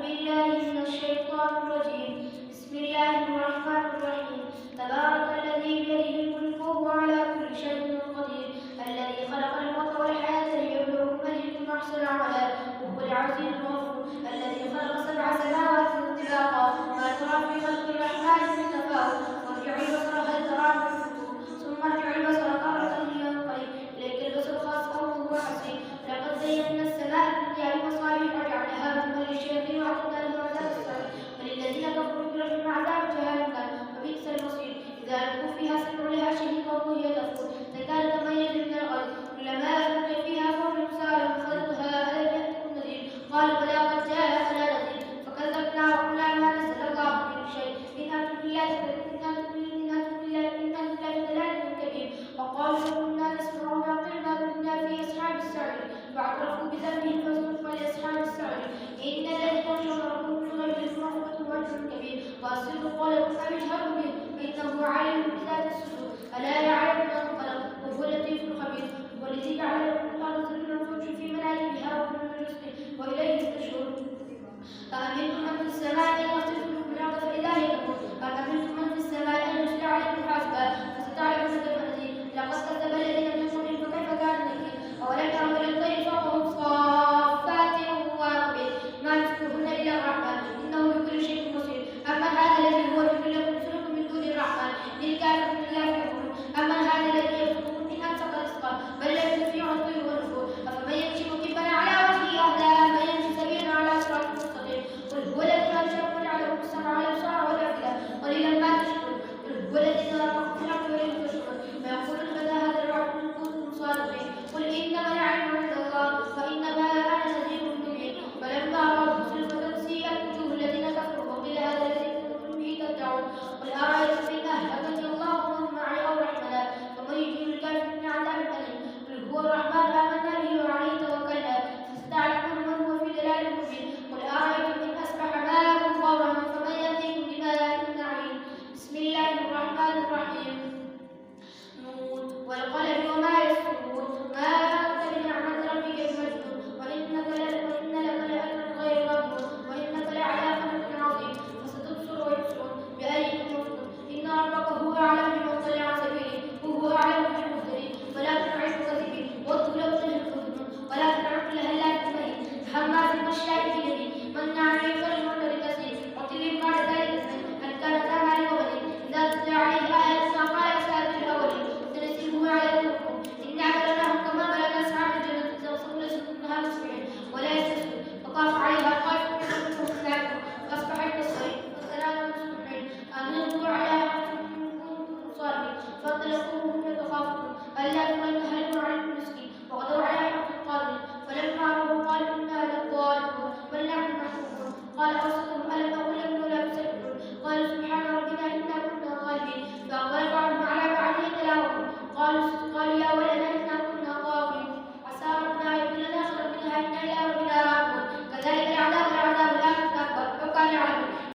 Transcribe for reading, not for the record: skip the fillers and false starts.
بالله من الشيطان الرجيم. بسم الله الرحمن الرحيم. تبارك الذي بيده الملك وهو على كل شيء قدير، الذي خلق الموت والحياة ليبلوكم أيكم أحسن عملا، وهو العزيز الغفور، الذي خلق 7 سماوات طباقا ما ترى في خلق الرحمن من تفاوت، وارجع البصر هل ترى من فطور، ثم ارجع البصر كرتين ينقلب إليك البصر خاسئا وهو حسير. لقد زينا السماء الدنيا بمصابيح وجعلناها رجوما للشياطين وأعتدنا لهم عذاب السعير، وللذين كفروا بربهم عذاب جهنم وبئس المصير. إذا ألقوا فيها سمعوا لها شهيقا وهي تفور تكاد تميز من الغيظ، كلما ألقي فيها فوج سألهم خلقها ألم يأتكم نذير، قالوا بلى قد جاءنا نذير فكذبنا وقلنا ما نزل الله من شيء إن أنتم إلا في ضلال كبير. وقالوا لو كنا نسمع ونعقل ما كنا في أصحاب السعير فاعترفوا بذنبهم فسوف لأصحاب السعير. إن الذين يخشون ربهم بالغيب لهم مغفرة وأجر كبير، وأسروا قولكم أو اجهروا به فإنه عليم بذات الصدور. ألا يعلم من خلق وهو اللطيف الخبير. هو الذي جعل لكم الأرض ذلولا فامشوا في مناكبها وكلوا من رزقه وإليه النشور. أأمنتم من في السماء أن يخسف بكم الأرض فإذا هي تمور، أم أمنتم من في السماء أن يرسل عليكم حاسبا فستعلمون كيف نذير. لقد كذب الذين من قبلهم فكيف كان نكير. أولم يروا إلى الطير فوقهم صافات ويقبضن ما يمسكهن إلا الرحمن إنه بكل شيء بصير. أمن هذا الذي هو يحيي لكم سلكم من دون الرحمن للكافرين لا يعقلون. أمن هذا الذي يرزقكم إن أمسك رزقا بل لجوا في عتو ونفور. أفمن يمشي مكبا على وجهه أهدى أمن يمشي سويا على صراط مستقيم. قل هو الذي أنشأكم وجعلكم السمع والأبصار والأفئدة قليلا ما تشكرون. قل هو الذي ذرأكم في الأرض وإليه تحشرون. ويقولون متى هذا الوعد إن كنتم صادقين. قل إنما العلم عند الله وإنما أنا نذير مبين. فلما رأوا زلفة سيئت وجوه الذين كفروا وقيل هذا الذي كنتم به تدعون. قل أرأيتم إن أهلكني الله ومن معي أو رحمنا فمن يجيب الكافرين من عذاب أليم. قل هو الرحمن آمنا به وعليه توكلنا فستعلمون من هو في ضلال مبين. قل أرأيتم إن أصبح ماؤكم غورا فمن يأتيكم بماء معين. بسم الله الرحمن الرحيم. نون والقلم وما يسطرون ما أنت بنعمة ربك بمجنون وإن لك لأجرا غير ممنون وإنك لعلى خلق عظيم. فستبصر ويبصرون بأيكم مفتون. إن ربك هو أعلم بمن ضل عن سبيله وهو أعلم بالمهتدين. ولا تطع المكذبين وادع لو تهلكون ولا تدع كل هلاك مهين هماز مشاء بنميم مناع للخير معتد أثيم عتل بعد ذلك زنيم هل كان ذا مال وبنين إذا تتلى عليه آياتنا قال أساطير الأولين سنسمه على الحكم إنا بلوناهم كما بلونا أصحاب الجنة إذ أقسموا ليصرمنها مصبحين ولا يستسلمون فطاف عليها طائف من ربهم ناكل فأصبحت كالصريم فسلام مصبحين أن ينظروا عليها حتى إن كنتم صادقين فانطلقوا وهم يتخافتون ألا تنهلكم عن المسكين وغدوا عليها حتى القادرين فلما رأوا قالوا إنا لضالون بل نحن محرومون. قال أوسطهم ألم أقل لكم ولا تسبحون قالوا سبحان ربنا إنا كنا ظالمين. فأقبل بعضهم على بعض يتلاومون قالوا يا ولدنا إنا